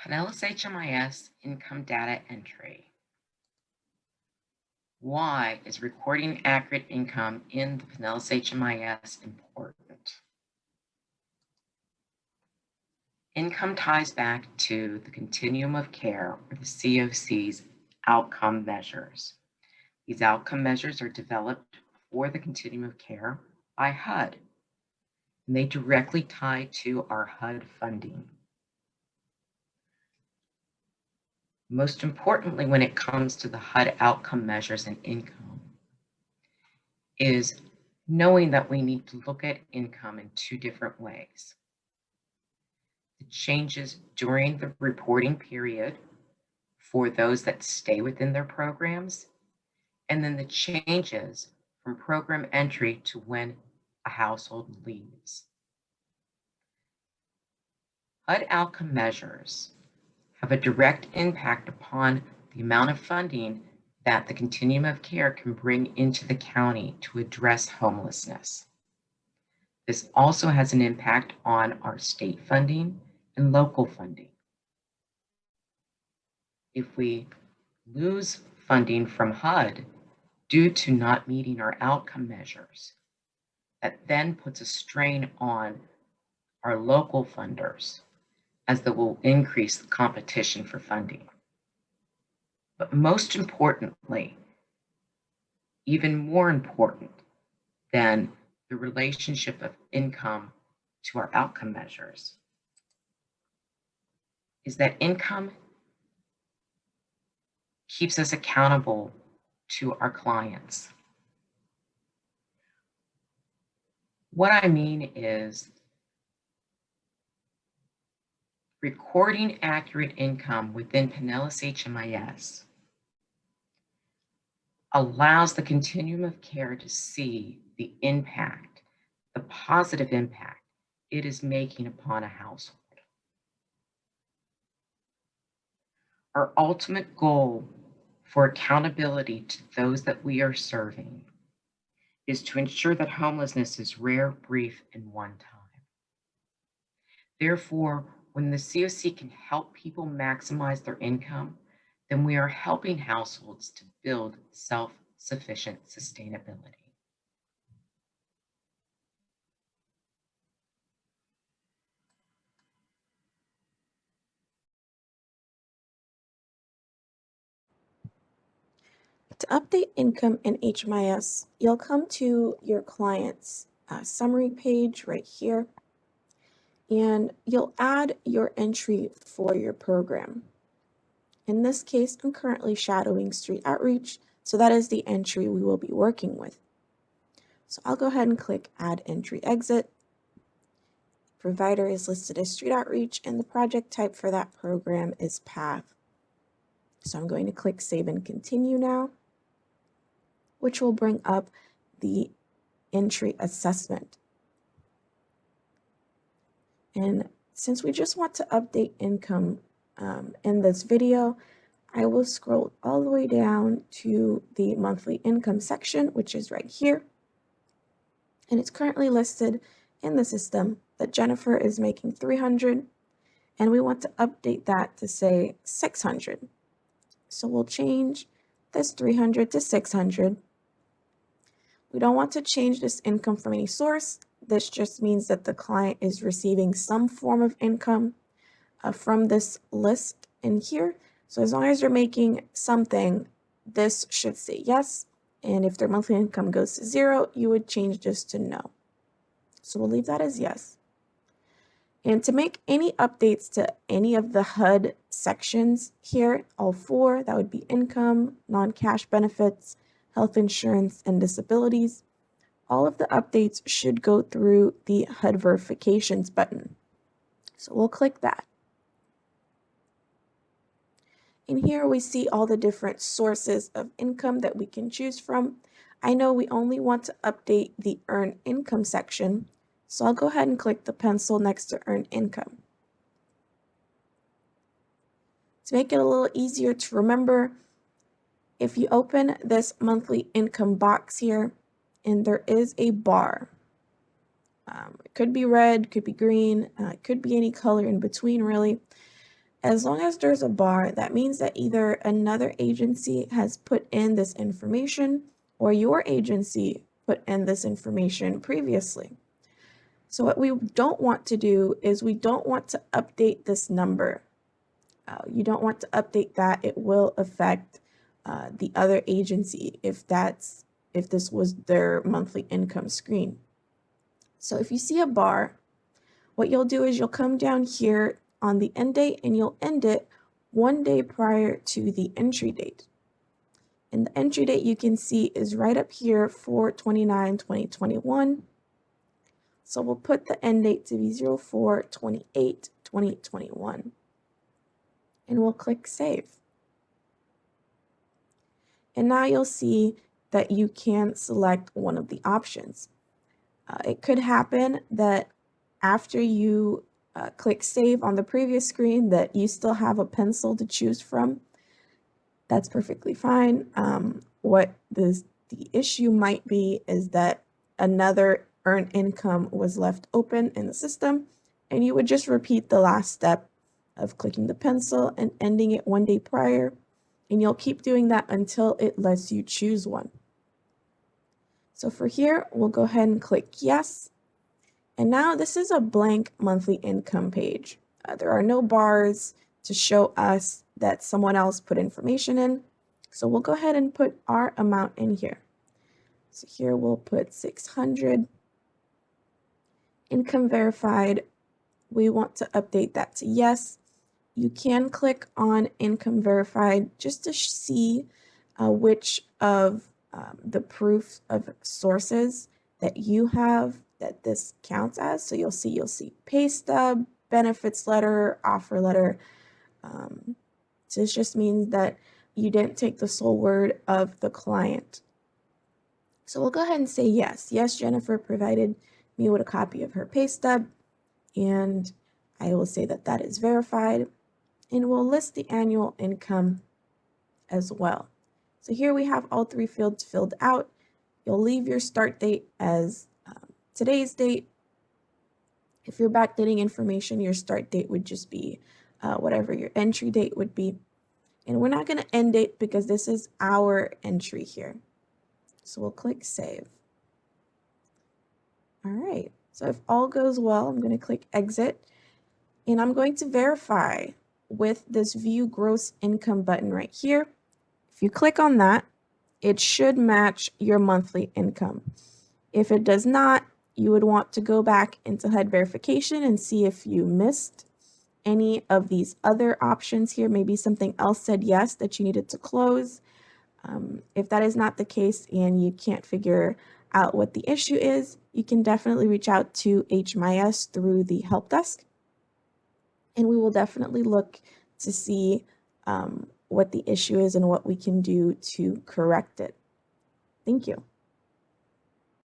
Pinellas HMIS income data entry. Why is recording accurate income in the Pinellas HMIS important? Income ties back to the continuum of care, or the COC's outcome measures. These outcome measures are developed for the continuum of care by HUD, and they directly tie to our HUD funding. Most importantly, when it comes to the HUD outcome measures and income, is knowing that we need to look at income in two different ways. The changes during the reporting period for those that stay within their programs, and then the changes from program entry to when a household leaves. HUD outcome measures have a direct impact upon the amount of funding that the continuum of care can bring into the county to address homelessness. This also has an impact on our state funding and local funding. If we lose funding from HUD due to not meeting our outcome measures, that then puts a strain on our local funders, as that will increase the competition for funding. But most importantly, even more important than the relationship of income to our outcome measures, is that income keeps us accountable to our clients. What I mean is, recording accurate income within Pinellas HMIS allows the continuum of care to see the impact, the positive impact it is making upon a household. Our ultimate goal for accountability to those that we are serving is to ensure that homelessness is rare, brief, and one time. Therefore, when the COC can help people maximize their income, then we are helping households to build self-sufficient sustainability. To update income in HMIS, you'll come to your client's summary page right here, and you'll add your entry for your program. In this case, I'm currently shadowing Street Outreach, so that is the entry we will be working with. So I'll go ahead and click Add Entry Exit. Provider is listed as Street Outreach, and the project type for that program is Path. So I'm going to click Save and Continue now, which will bring up the entry assessment. And since we just want to update income in this video, I will scroll all the way down to the monthly income section, which is right here. And it's currently listed in the system that Jennifer is making $300, and we want to update that to say $600. So we'll change this $300 to $600. We don't want to change this income from any source. This just means that the client is receiving some form of income from this list in here. So as long as you're making something, this should say yes. And if their monthly income goes to 0, you would change this to no. So we'll leave that as yes. And to make any updates to any of the HUD sections here, all 4, that would be income, non-cash benefits, health insurance, and disabilities, all of the updates should go through the HUD verifications button. So we'll click that. And here we see all the different sources of income that we can choose from. I know we only want to update the Earn Income section, so I'll go ahead and click the pencil next to Earn Income. To make it a little easier to remember, if you open this monthly income box here, and there is a bar, it could be red, could be green, it could be any color in between really. As long as there's a bar, that means that either another agency has put in this information or your agency put in this information previously. So what we don't want to do is we don't want to update this number. You don't want to update that. It will affect the other agency if this was their monthly income screen. So if you see a bar, what you'll do is you'll come down here on the end date and you'll end it 1 day prior to the entry date. And the entry date you can see is right up here, 4/29/2021. So we'll put the end date to be 04/28/2021. And we'll click save. And now you'll see that you can select one of the options. It could happen that after you click save on the previous screen that you still have a pencil to choose from. That's perfectly fine. What the issue might be is that another earned income was left open in the system, and you would just repeat the last step of clicking the pencil and ending it 1 day prior, and you'll keep doing that until it lets you choose one. So for here, we'll go ahead and click yes. And now this is a blank monthly income page. There are no bars to show us that someone else put information in. So we'll go ahead and put our amount in here. So here we'll put 600. Income verified. We want to update that to yes. You can click on income verified just to see which of the proof of sources that you have that this counts as. So you'll see pay stub, benefits letter, offer letter. So this just means that you didn't take the sole word of the client. So we'll go ahead and say yes. Yes, Jennifer provided me with a copy of her pay stub, and I will say that that is verified, and we'll list the annual income as well. So here we have all 3 fields filled out. You'll leave your start date as today's date. If you're backdating information, your start date would just be whatever your entry date would be. And we're not going to end it because this is our entry here. So we'll click save. All right. So if all goes well, I'm going to click exit. And I'm going to verify with this view gross income button right here. If you click on that, it should match your monthly income. If it does not, you would want to go back into HUD verification and see if you missed any of these other options here. Maybe something else said yes that you needed to close. If that is not the case and you can't figure out what the issue is, you can definitely reach out to HMIS through the help desk. And we will definitely look to see what the issue is and what we can do to correct it. Thank you.